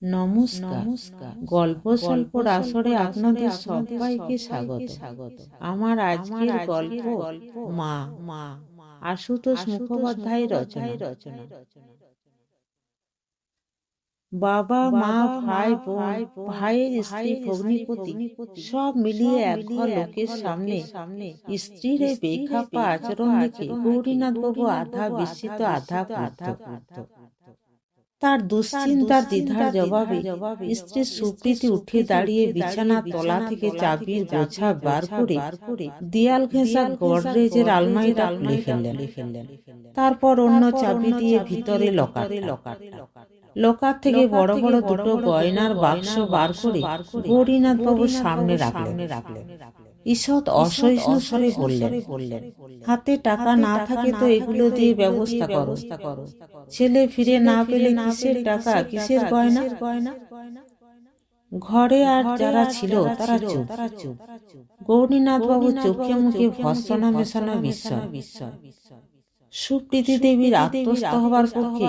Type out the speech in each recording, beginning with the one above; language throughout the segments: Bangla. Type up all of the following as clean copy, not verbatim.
নমস্কার। গল্প স্বল্পর আসরে আপনাদের সবাইকে স্বাগত। আমার আজকের গল্প মা। আশুতোষ মুখোপাধ্যায়ের রচনা। বাবা, মা, ভাই, বোন, ভাইয়ের স্ত্রী, ভগ্নিপতি সব মিলিয়ে একঘর লোকের সামনে স্ত্রীর এই বেখাপ্পা আচরণ দেখে গৌরীনাথ বাবু আধা বিস্মিত আধা ক্রুদ্ধ। তার দুশ্চিন্তার দ্বিধার জবাবে স্ত্রী সুপ্রীতি উঠে দাঁড়িয়ে বিছানার তলা থেকে চাবির গোছা বার করে দেয়াল ঘেঁষা গডরেজের আলমারিটা খুলে ফেললেন। তারপর অন্য চাবি দিয়ে ভিতরে লকার থেকে বড় বড় দুটো গয়নার বাক্স বার করে গৌরীনাথ বাবুর সামনে রাখলেন। ঈষৎ অসহিষ্ণু স্বরে বললেন, হাতে টাকা না থাকে তো এগুলো দিয়ে ব্যবস্থা করো। ছেলে ফিরে না পেলে কিসের টাকা, কিসের গয়না? ঘরে আর যারা ছিল তারা চুপ। গৌরীনাথ বাবু চোখে মুখে ভর্ৎসনা মেশানো বিস্ময়। সুপ্রীতি দেবীর আত্মস্থ হবার পক্ষে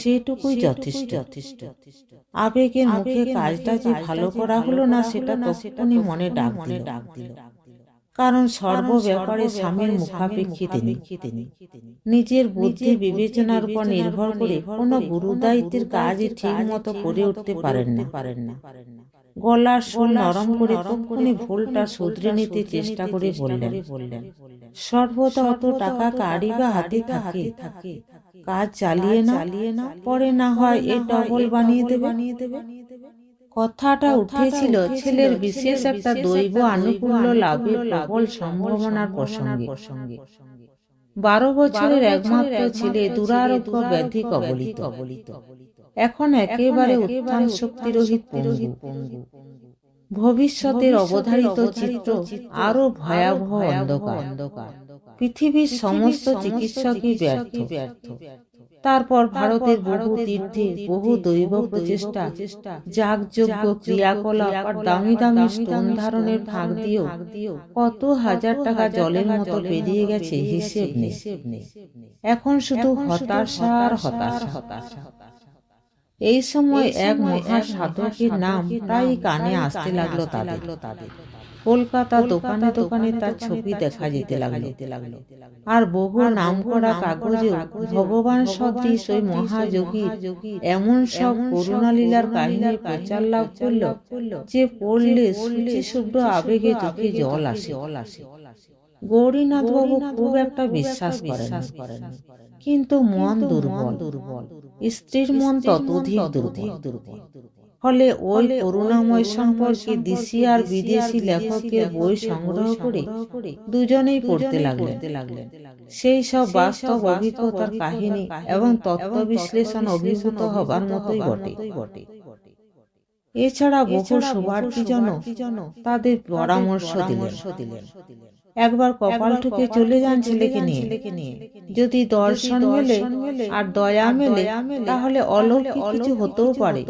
সেটুকুই যথেষ্ট। আবেগের মুখে কাজটা যে ভালো করা হলো না সেটা তখনই মনে ডাক দিল। কারণ সর্ব ব্যাপারে স্বামীর মুখাপেক্ষী তিনি। নিজের বুদ্ধি বিবেচনার উপর নির্ভর করে কোনো গুরুদায়িত্বের কাজ ঠিক মতো করে উঠতে পারেন না। গলার সুর নরম করে তখনই ভুলটা শুধরে নিতে চেষ্টা করে বললেন, সর্বদা অত টাকা কারি বা হাতে থাকে, কাজ চালিয়ে না পরে না হয় এ ডবল বানিয়ে দেবে। কথাটা উঠেছিল ছেলের বিশেষ একটা দৈব আনুকূল্য লাভের প্রবল সম্ভাবনার প্রসঙ্গে। 12 বছরের একমাত্র ছেলে দুরারোগ্য ব্যাধি কবলিত, এখন একেবারে উত্থান শক্তিরহিত পঙ্গু। ভবিষ্যতের অবধারিত চিত্র আরো ভয়াবহ অন্ধকার। পৃথিবীর সমস্ত চিকিৎসকই ব্যর্থ। তারপর ভারতের বহু তীর্থে বহু দৈব প্রচেষ্টা, যাগযজ্ঞ, ক্রিয়াকলাপ আর দামি দামি স্টোন ধারণের ফাঁক দিয়েও কত হাজার টাকা জলের মতো বেরিয়ে গেছে হিসেব নেই। এখন শুধু হতাশা আর হতাশা। এই সময় এক মহা সাধকের নাম প্রায় কানে আসতে লাগলো তাদের। কলকাতা দোকানে দোকানে তার ছবি দেখা যেতে লাগলো। আর বহু নামকরা কাগজেও ভগবান সদৃশ ওই মহাযোগীর এমন সব করুণালীলার কাহিনী প্রচার লাভ করল যে পড়লে শুভ্র আবেগে চোখে জল আসে। গৌরীনাথ বাবু খুব একটা বিশ্বাস করেন, কিন্তু মন দুর্বল। স্ত্রীর মন ততোধিক দুর্বল। ফলে ওই করুণাময় সম্পর্কে দেশি আর বিদেশি লেখকের বই সংগ্রহ করে দুজনেই পড়তে লাগলেন। সেই সব বাস্তব অভিজ্ঞতার কাহিনী এবং তত্ত্ব বিশ্লেষণ অভিভূত হবার মতোই বটে। এছাড়া বহু শুভার্থীজন তাদের পরামর্শ দিলেন, একবার কপাল ঠুকে চলে যান ছেলেকে নিয়ে। যদি দর্শন মেলে আর দয়া মেলে তাহলে অলৌকিক কিছু হতেও পারে।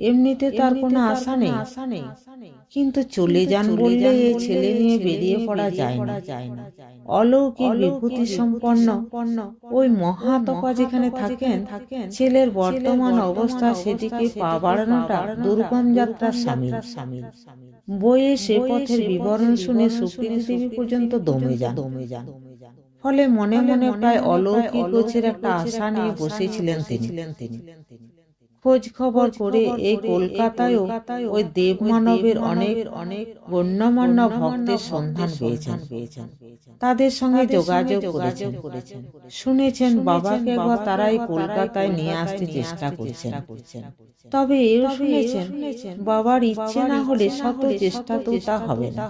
এমনিতে তার কোনো আশা নেই, কিন্তু চলে যান বললে এই ছেলে নিয়ে বেরিয়ে পড়া যায় না। অলৌকিক বিভূতি সম্পন্ন ওই মহাতপা যেখানে থাকেন, ছেলের বর্তমান অবস্থা সেদিকে পা বাড়ানোটা দুর্গম যাত্রার সামিল। বইয়ে সে পথের বিবরণ শুনে সুপ্রীতি দেবী পর্যন্ত দমে যান। ফলে মনে মনে প্রায় অলৌকিক গোছের একটা আশা নিয়ে বসেছিলেন তিনি। খোঁজ খবর করে এই কলকাতায়ও ওই দেবমানবের অনেক গণ্যমান্য ভক্তের সন্ধান পেয়েছেন। তাদের সঙ্গে যোগাযোগ করেছেন। শুনেছেন বাবাকে একবার তারা এই কলকাতায় নিয়ে আসতে চেষ্টা করছেন। তবে এও শুনেছেন বাবার ইচ্ছে না হলে শত চেষ্টা তো তা হবে না।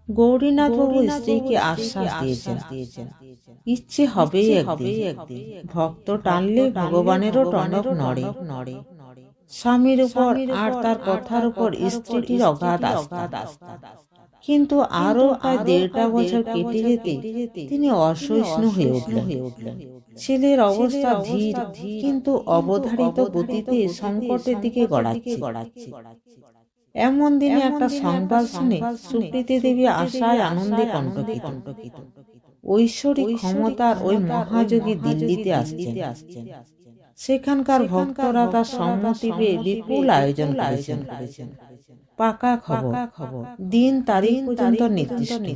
গৌরীনাথ বাবু স্ত্রীকে আশ্বাস দিয়েছেন, ইচ্ছে হবেই একদিন। ভক্ত টানলে ভগবানেরও টনক নড়ে। স্বামীর উপর আর তার কথার উপর স্ত্রীটির অগাধ আস্থা। কিন্তু আরো প্রায় 1.5 বছর কেটে যেতে তিনি অসহিষ্ণু হয়ে উঠলেন। ছেলের অবস্থা ধীর কিন্তু অবধারিত গতিতে সংকটের দিকে গড়াচ্ছে। এমন দিনে একটা সংবাদ শুনে সুপ্রীতি দেবী আশায় আনন্দে কণ্টকিত। ঐশ্বরিক ক্ষমতার ওই মহাযোগী দিল্লিতে আসছেন। সেখানকার ভক্তরা তার সম্মতি পেয়ে বিপুল আয়োজন করেছেন। পাকা খবর, দিন তারিখ পর্যন্ত নির্দিষ্ট।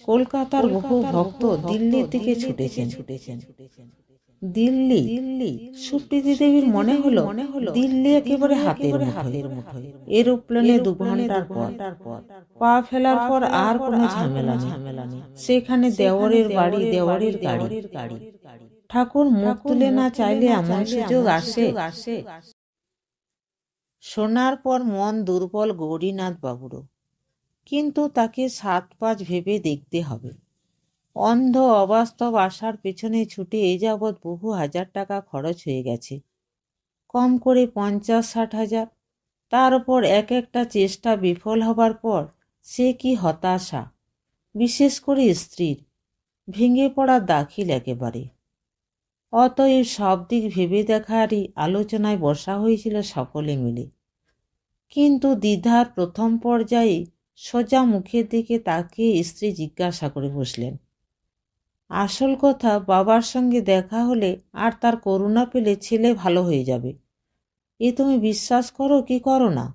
কলকাতার বহু ভক্ত দিল্লির দিকে ছুটেছেন। দিল্লি, সুপ্রীতি দেবীর মনে হলো দিল্লি একেবারে হাতের মুঠোয়। এরোপ্লেনে 2 ঘন্টার পর পা ফেলার পর আর কোনো ঝামেলা নেই। সেখানে দেওরের বাড়ি, দেওরের গাড়ি। ঠাকুর মুখ তুলে না চাইলে এমন সুযোগ আসে। শোনার পর মন দুর্বল গৌরীনাথ বাবুরও, কিন্তু তাকে 7-5 ভেবে দেখতে হবে। অন্ধ অবাস্তব আশার পেছনে ছুটে এ যাবৎ বহু হাজার টাকা খরচ হয়ে গেছে, কম করে 50-60 হাজার। তার উপর একটা চেষ্টা বিফল হবার পর সে কি হতাশা, বিশেষ করে স্ত্রীর ভেঙে পড়া দাখিল একেবারে। অতএব সব দিক ভেবে দেখারই আলোচনায় বসা হয়েছিল সকলে মিলে। কিন্তু দ্বিধার প্রথম পর্যায়ে সোজা মুখের দিকে তাকিয়ে স্ত্রী জিজ্ঞাসা করে বসলেন, আসল কথা, বাবার সঙ্গে দেখা হলে আর তার করুণা পেলে ছেলে ভালো হয়ে যাবে, এ তুমি বিশ্বাস করো কি করো না?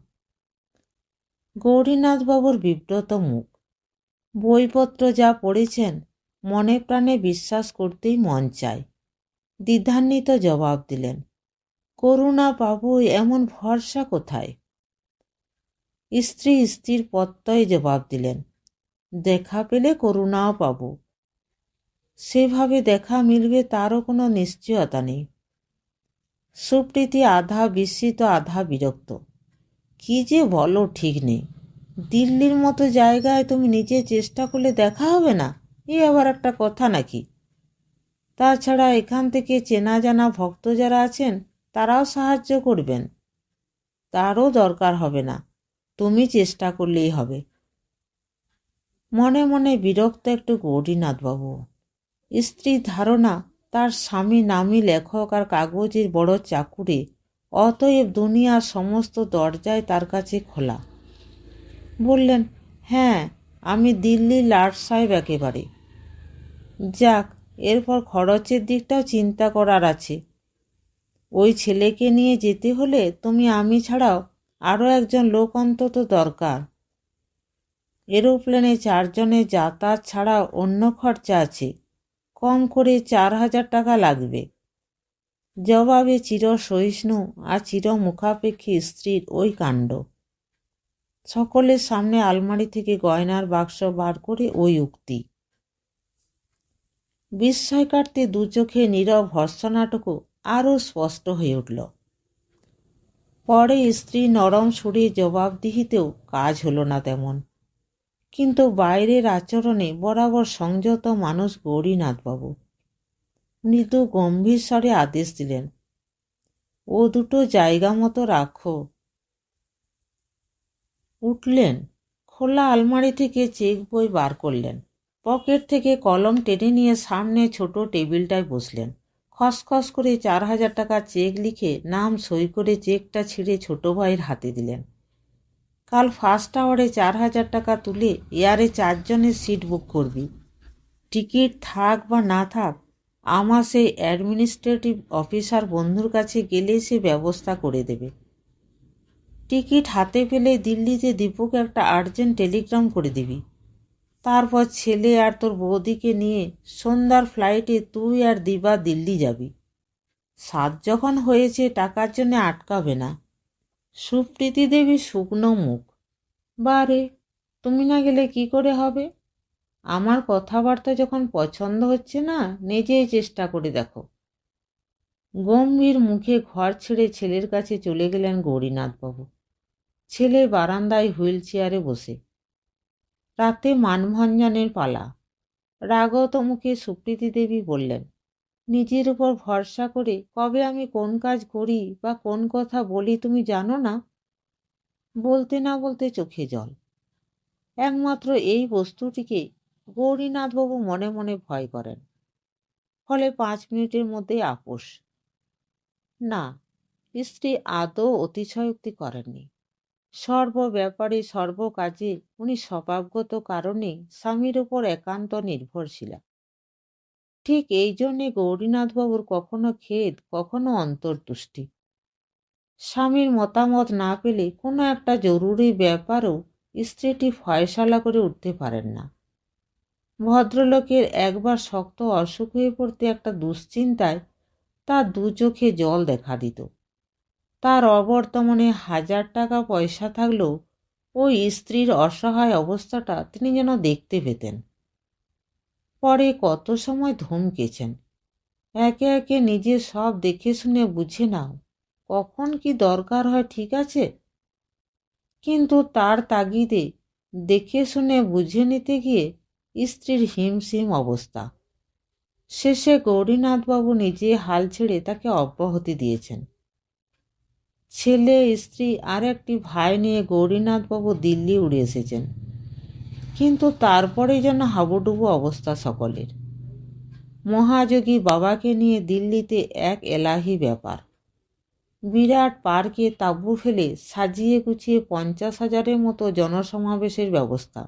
গৌরীনাথবাবুর বিব্রত মুখ, বইপত্র যা পড়েছেন মনে প্রাণে বিশ্বাস করতেই মন চায়। দ্বিধান্বিত জবাব দিলেন, করুণা পাবো এমন ভরসা কোথায়? স্ত্রীর প্রত্যয়ে জবাব দিলেন, দেখা পেলে করুণাও পাব, সেভাবে দেখা মিলবে তারও কোনো নিশ্চয়তা নেই। সুপ্রীতি আধা বিস্মিত আধা বিরক্ত, কি যে বলো ঠিক নেই। দিল্লির মতো জায়গায় তুমি নিজে চেষ্টা করলে দেখা হবে না, এ আবার একটা কথা নাকি? তাছাড়া এখান থেকে চেনা জানা ভক্ত যারা আছেন তারাও সাহায্য করবেন, তারও দরকার হবে না, তুমি চেষ্টা করলেই হবে। মনে মনে বিরক্ত একটু গৌরীনাথবাবু। স্ত্রীর ধারণা তার স্বামী নামী লেখক আর কাগজের বড় চাকুরে, অতএব দুনিয়ার সমস্ত দরজায় তার কাছে খোলা। বললেন, হ্যাঁ, আমি দিল্লি লাট সাহেব একেবারে। যাক, এরপর খরচের দিকটাও চিন্তা করার আছে। ওই ছেলেকে নিয়ে যেতে হলে তুমি আমি ছাড়াও আরও একজন লোক অন্তত দরকার। এরোপ্লেনে 4 জনের যাতায়াত ছাড়া অন্য খরচা আছে, কম করে 4,000 টাকা লাগবে। জবাবে চির সহিষ্ণু আর চির মুখাপেক্ষী স্ত্রীর ওই কাণ্ড। সকলের সামনে আলমারি থেকে গয়নার বাক্স বার করে ওই উক্তি। বিস্ময় কাটতে দু চোখে নীরব ভর্ৎসনাটুকু আরও স্পষ্ট হয়ে উঠল। পরে স্ত্রী নরম সুরে জবাবদিহিতেও কাজ হলো না তেমন, কিন্তু বাইরের আচরণে বরাবর সংযত মানুষ গৌরীনাথবাবু। মৃদু গম্ভীর স্বরে আদেশ দিলেন, ও দুটো জায়গা মতো রাখো। উঠলেন, খোলা আলমারি থেকে চেক বই বার করলেন, পকেট থেকে কলম টেনে নিয়ে সামনে ছোট টেবিলটায় বসলেন। খসখস করে 4,000 টাকা চেক লিখে নাম সই করে চেকটা ছিঁড়ে ছোট ভাইয়ের হাতে দিলেন। কাল ফার্স্ট আওয়ারে 4,000 টাকা তুলে এয়ারে 4 জনের সিট বুক করবি। টিকিট থাক বা না থাক, আমার সেই অ্যাডমিনিস্ট্রেটিভ অফিসার বন্ধুর কাছে গেলে সে ব্যবস্থা করে দেবে। টিকিট হাতে পেলে দিল্লিতে দীপুকে একটা আর্জেন্ট টেলিগ্রাম করে দিবি। তারপর ছেলে আর তোর বৌদিকে নিয়ে সন্ধ্যার ফ্লাইটে তুই আর দিবা দিল্লি যাবি। সাত যখন হয়েছে টাকার জন্য আটকাবে না। সুপ্রীতি দেবী শুকনো মুখ, বারে, তুমি না গেলে কি করে হবে? আমার কথাবার্তা যখন পছন্দ হচ্ছে না, নিজেই চেষ্টা করে দেখো। গম্ভীর মুখে ঘর ছেড়ে ছেলের কাছে চলে গেলেন গৌরীনাথবাবু। ছেলে বারান্দায় হুইল চেয়ারে বসে। রাতে মানভঞ্জনের পালা। রাগত মুখে সুপ্রীতি দেবী বললেন, নিজের উপর ভরসা করে কবে আমি কোন কাজ করি বা কোন কথা বলি তুমি জানো না? বলতে না বলতে চোখে জল। একমাত্র এই বস্তুটিকে গৌরীনাথবাবু মনে মনে ভয় করেন। ফলে 5 মিনিটের মধ্যেই আপোষ। না, স্ত্রী আদৌ অতিশয়োক্তি করেননি। সর্ব ব্যাপারে সর্ব কাজে উনি স্বভাবগত কারণে স্বামীর উপর একান্ত নির্ভরশীলা। ঠিক এই জন্যে গৌরীনাথবাবুর কখনো খেদ, কখনো অন্তর্তুষ্টি। স্বামীর মতামত না পেলে কোনো একটা জরুরি ব্যাপারও স্ত্রীটি ফয়সালা করে উঠতে পারেন না। ভদ্রলোকের একবার শক্ত অসুখ হয়ে পড়তে একটা দুশ্চিন্তায় তার দু চোখে জল দেখা দিত। তার অবর্তমানে 1000 টাকা পয়সা থাকলেও ওই স্ত্রীর অসহায় অবস্থাটা তিনি যেন দেখতে পেতেন। পরে কত সময় ধমকেছেন, একে একে নিজে সব দেখে শুনে বুঝে নাও, কখন কি দরকার হয়, ঠিক আছে? কিন্তু তার তাগিদে দেখে শুনে বুঝে নিতে গিয়ে স্ত্রীর হিমশিম অবস্থা। শেষে গৌরীনাথবাবু নিজে হাল ছেড়ে তাকে অব্যাহতি দিয়েছেন। ছেলে, স্ত্রী আর একটি ভাই নিয়ে গৌরীনাথবাবু দিল্লি উড়ে এসেছেন। কিন্তু তারপরেই যেন হাবুডুবু অবস্থা সকলের। মহাযোগী বাবাকে নিয়ে দিল্লিতে এক এলাহি ব্যাপার। বিরাট পার্কে তাঁবু ফেলে সাজিয়ে গুছিয়ে 50,000-এর মতো জনসমাবেশের ব্যবস্থা।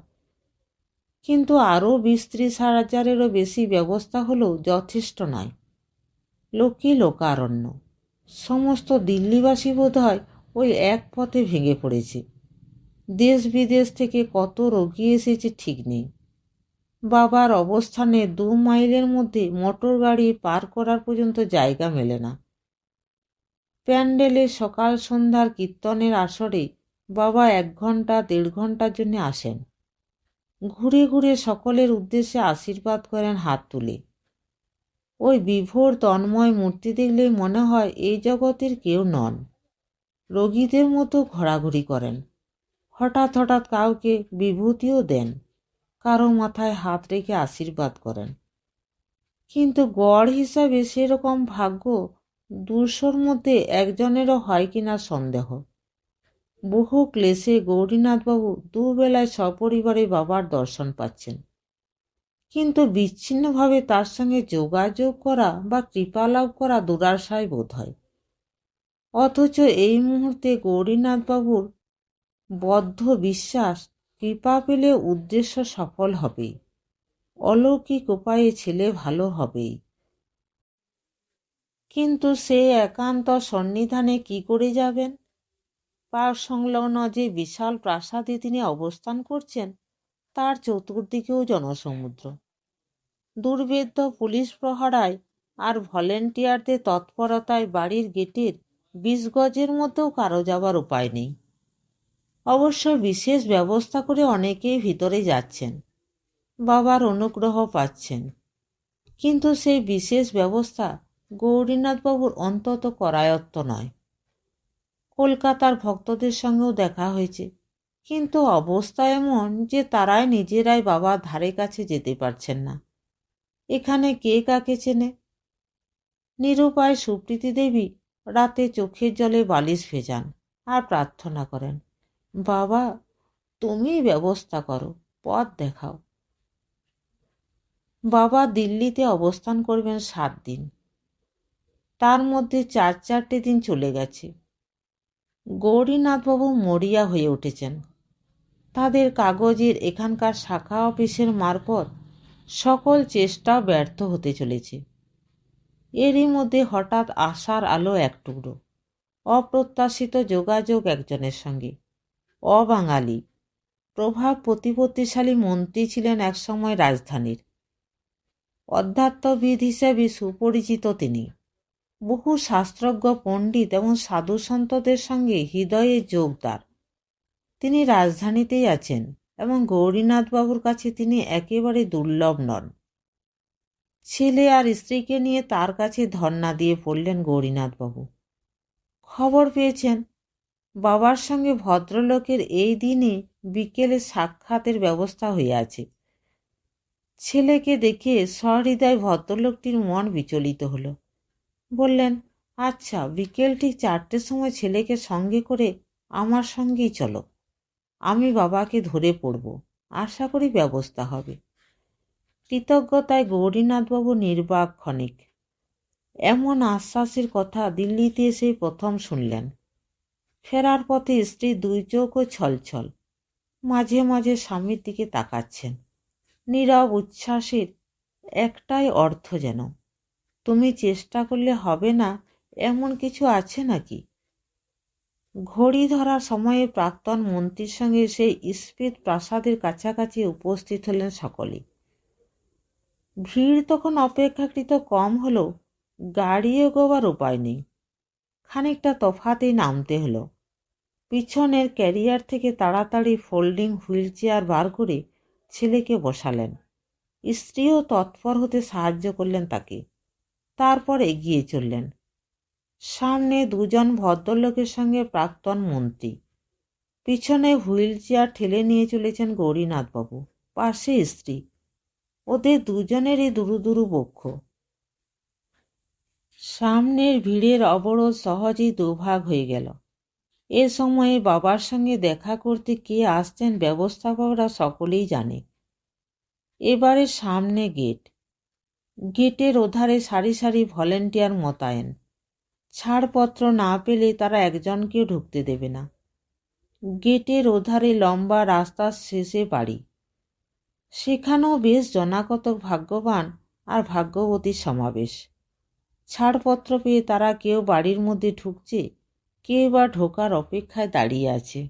কিন্তু আরও 20-30,000-এরও বেশি ব্যবস্থা হলেও যথেষ্ট নয়। লোকই লোকারণ্য। সমস্ত দিল্লিবাসী বোধ হয় ওই এক পথে ভেঙে পড়েছে। দেশ বিদেশ থেকে কত রোগী এসেছে ঠিক নেই। বাবার অবস্থানে 2 মাইলের মধ্যে মোটর গাড়ি পার করার পর্যন্ত জায়গা মেলে না। প্যান্ডেলে সকাল সন্ধ্যার কীর্তনের আসরে বাবা 1 ঘন্টা 1.5 ঘন্টার জন্য আসেন। ঘুরে ঘুরে সকলের উদ্দেশ্যে আশীর্বাদ করেন হাত তুলে। ওই বিভোর তন্ময় মূর্তি দেখলেই মনে হয় এই জগতের কেউ নন। রোগীদের মতো ঘোরাঘুরি করেন। হঠাৎ হঠাৎ কাউকে বিভূতিও দেন, কারো মাথায় হাত রেখে আশীর্বাদ করেন। কিন্তু গড় হিসাবে সেরকম ভাগ্য 200-র মধ্যে একজনেরও হয় কিনা সন্দেহ। বহু ক্লেশে গৌরীনাথবাবু দুবেলায় সপরিবারে বাবার দর্শন পাচ্ছেন। কিন্তু বিচ্ছিন্নভাবে তার সঙ্গে যোগাযোগ করা বা কৃপা লাভ করা দুরাশায় বোধ হয়। অথচ এই মুহূর্তে গৌরীনাথবাবুর বদ্ধ বিশ্বাস, কৃপা পেলে উদ্দেশ্য সফল হবেই, অলৌকিক উপায়ে ছেলে ভালো হবেই। কিন্তু সে একান্ত সন্নিধানে কি করে যাবেন? পার্ক সংলগ্ন যে বিশাল প্রাসাদে তিনি অবস্থান করছেন তার চতুর্দিকেও জনসমুদ্র। দুর্ভেদ্য পুলিশ প্রহরায় আর ভলেন্টিয়ারদের তৎপরতায় বাড়ির গেটের 20 গজের মধ্যেও কারো যাবার উপায় নেই। অবশ্য বিশেষ ব্যবস্থা করে অনেকেই ভিতরে যাচ্ছেন, বাবার অনুগ্রহ পাচ্ছেন। কিন্তু সেই বিশেষ ব্যবস্থা গৌরীনাথবাবুর অন্তত করায়ত্ত নয়। কলকাতার ভক্তদের সঙ্গেও দেখা হয়েছে, কিন্তু অবস্থা এমন যে তারাই নিজেরাই বাবার ধারে কাছে যেতে পারছেন না। এখানে কে কাকে চেনে? নিরুপায় সুপ্রীতি দেবী রাতে চোখের জলে বালিশ ভেজান আর প্রার্থনা করেন, বাবা তুমি ব্যবস্থা করো, পথ দেখাও। বাবা দিল্লিতে অবস্থান করবেন 7 দিন। তার মধ্যে 4-4টে দিন চলে গেছে। গৌরীনাথবাবু মরিয়া হয়ে উঠেছেন। তাদের কাগজের এখানকার শাখা অফিসের মারফত সকল চেষ্টা ব্যর্থ হতে চলেছে। এরই মধ্যে হঠাৎ আশার আলো এক টুকরো। অপ্রত্যাশিত যোগাযোগ একজনের সঙ্গে। অবাঙালি, প্রভাব প্রতিপত্তিশালী মন্ত্রী ছিলেন একসময় রাজধানীর। অধ্যাত্মবিদ হিসেবে সুপরিচিত তিনি। বহু শাস্ত্রজ্ঞ পণ্ডিত এবং সাধু সন্তদের সঙ্গে হৃদয়ে যোগদার। তিনি রাজধানীতেই আছেন এবং গৌরীনাথবাবুর কাছে তিনি একেবারে দুর্লভ নন। ছেলে আর স্ত্রীকে নিয়ে তার কাছে ধর্ণা দিয়ে পড়লেন গৌরীনাথবাবু। খবর পেয়েছেন বাবার সঙ্গে ভদ্রলোকের এই দিনে বিকেলে সাক্ষাতের ব্যবস্থা হয়ে আছে। ছেলেকে দেখে সহৃদয় ভদ্রলোকটির মন বিচলিত হলো। বললেন, আচ্ছা, বিকেল ঠিক 4টের সময় ছেলেকে সঙ্গে করে আমার সঙ্গেই চলো। আমি বাবাকে ধরে পড়ব, আশা করি ব্যবস্থা হবে। কৃতজ্ঞতায় গৌরীনাথবাবু নির্বাক ক্ষণিক। এমন আশ্বাসের কথা দিল্লিতে এসে প্রথম শুনলেন। ফেরার পথে স্ত্রী 2 চোখও ছলছল। মাঝে মাঝে স্বামীর দিকে তাকাচ্ছেন। নীরব উচ্ছ্বাসের একটাই অর্থ যেন। তুমি চেষ্টা করলে হবে না এমন কিছু আছে নাকি? ঘড়ি ধরার সময়ে প্রাক্তন মন্ত্রীর সঙ্গে সেই স্পিত প্রাসাদের কাছাকাছি উপস্থিত হলেন সকলেই। ভিড় তখন অপেক্ষাকৃত কম হলেও গাড়ি এগোবার উপায় নেই। খানিকটা তফাতেই নামতে হলো। পিছনের ক্যারিয়ার থেকে তাড়াতাড়ি ফোল্ডিং হুইল চেয়ার বার করে ছেলেকে বসালেন। স্ত্রীও তৎপর হতে সাহায্য করলেন তাকে। তারপর এগিয়ে চললেন। সামনে দুজন ভদ্রলোকের সঙ্গে প্রাক্তন মন্ত্রী। পিছনে হুইল চেয়ার ঠেলে নিয়ে চলেছেন গৌরীনাথবাবু, পাশে স্ত্রী। ওদের দুজনেরই দুরু দুরু বক্ষ। সামনের ভিড়ের অবরোধ সহজেই দুভাগ হয়ে গেল। এ সময়ে বাবার সঙ্গে দেখা করতে কে আসছেন ব্যবস্থাপকরা সকলেই জানে। এবারে সামনে গেট। গেটের ওধারে সারি সারি ভলেন্টিয়ার মোতায়েন। ছাড়পত্র না পেলে তারা একজনকেও ঢুকতে দেবে না। গেটের ওধারে লম্বা রাস্তার শেষে বাড়ি। সেখানেও বেশ জনাকতক ভাগ্যবান আর ভাগ্যবতীর সমাবেশ। ছাড়পত্র পেয়ে তারা কেউ বাড়ির মধ্যে ঢুকছে, কেউ বা ঢোকার অপেক্ষায় দাঁড়িয়ে আছে।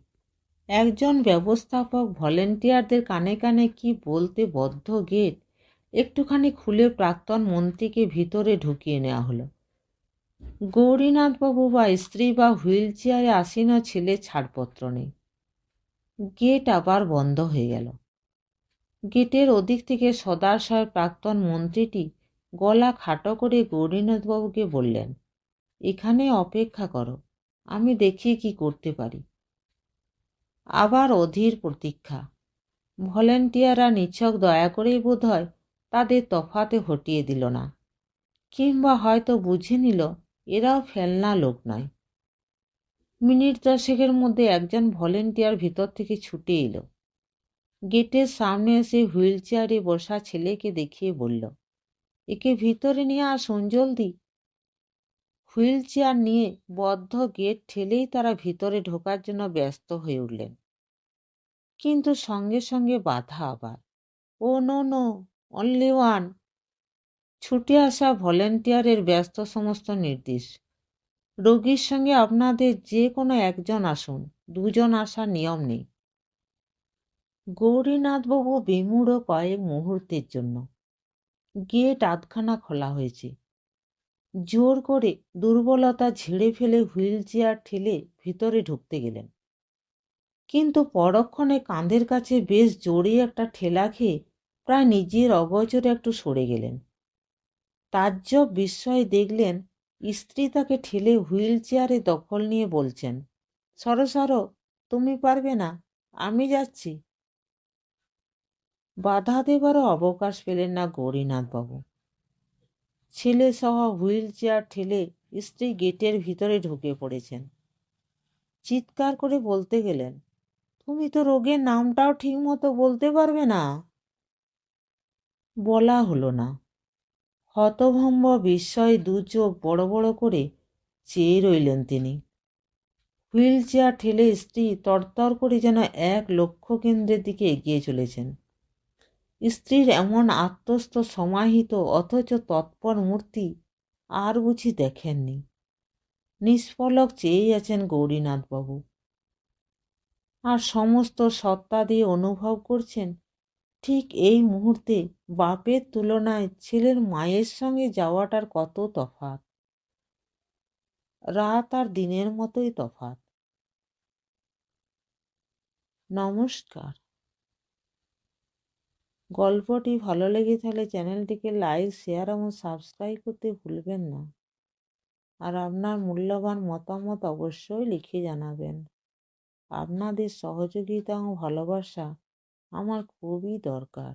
একজন ব্যবস্থাপক ভলেন্টিয়ারদের কানে কানে কি বলতে বদ্ধ গেট একটুখানি খুলে প্রাক্তন মন্ত্রীকে ভিতরে ঢুকিয়ে নেওয়া হলো। গৌরীনাথবাবু বা স্ত্রী বা হুইল চেয়ারে আসীন ছেলে ছাড়পত্র নেই। গেট আবার বন্ধ হয়ে গেল। গেটের ওদিক থেকে সদাশয় প্রাক্তন মন্ত্রীটি গলা খাটো করে গৌরীনাথবাবুকে বললেন, এখানে অপেক্ষা করো, আমি দেখি কি করতে পারি। আবার অধীর প্রতীক্ষা। ভলেন্টিয়াররা নিছক দয়া করেই বোধ হয় তাদের তফাতে হটিয়ে দিল না, কিংবা হয়তো বুঝে নিল এরাও ফেলনা লোক নয়। মিনিট 10 মধ্যে একজন ভলেন্টিয়ার ভিতর থেকে ছুটে এলো। গেটের সামনে এসে হুইল চেয়ারে বসা ছেলেকে দেখিয়ে বলল, একে ভিতরে নিয়ে আসুন জলদি। হুইল চেয়ার নিয়ে বদ্ধ গেট ঠেলেই তারা ভিতরে ঢোকার জন্য ব্যস্ত হয়ে উঠলেন। কিন্তু সঙ্গে সঙ্গে বাধা আবার। ও নো নো, অনলি ওয়ান। ছুটে আসা ভলেন্টিয়ারের ব্যস্ত সমস্ত নির্দেশ, রোগীর সঙ্গে আপনাদের যে কোনো একজন আসুন, দুজন আসার নিয়ম নেই। গৌরীনাথবাবু বিমূঢ় কয়েক মুহূর্তের জন্য। গেট আধখানা খোলা হয়েছে। জোর করে দুর্বলতা ঝেড়ে ফেলে হুইল চেয়ার ঠেলে ভিতরে ঢুকতে গেলেন। কিন্তু পরক্ষণে কাঁধের কাছে বেশ জোরে একটা ঠেলা খেয়ে প্রায় নিজের অগোচরে একটু সরে গেলেন। তাজ্জব বিস্ময়ে দেখলেন স্ত্রী তাকে ঠেলে হুইল চেয়ারে দখল নিয়ে বলছেন, সরো সরো, তুমি পারবে না, আমি যাচ্ছি। বাধা দেবারও অবকাশ পেলেন না গৌরীনাথবাবু। ছেলে সহ হুইল চেয়ার ঠেলে স্ত্রী গেটের ভিতরে ঢুকে পড়েছেন। চিৎকার করে বলতে গেলেন, তুমি তো রোগের নামটাও ঠিক মতো বলতে পারবে না। বলা হলো না। হতভম্ব বিস্ময়ে দু চোখ বড় বড় করে চেয়ে রইলেন তিনি। হুইল চেয়ার ঠেলে স্ত্রী তরতর করে যেন এক লক্ষ্য কেন্দ্রের দিকে এগিয়ে চলেছেন। স্ত্রীর এমন আত্মস্থ সমাহিত অথচ তৎপর মূর্তি আর বুঝি দেখেননি। নিষ্পলক চেয়েই আছেন গৌরীনাথবাবু, আর সমস্ত সত্তা দিয়ে অনুভব করছেন ঠিক এই মুহূর্তে বাপের তুলনায় ছেলের মায়ের সঙ্গে যাওয়াটার কত তফাৎ। রাত আর দিনের মতোই তফাৎ। নমস্কার। গল্পটি ভালো লেগে থাকলে চ্যানেলটিকে লাইক, শেয়ার এবং সাবস্ক্রাইব করতে ভুলবেন না। আর আপনার মূল্যবান মতামত অবশ্যই লিখে জানাবেন। আপনাদের সহযোগিতা ও ভালোবাসা আমার খুবই দরকার।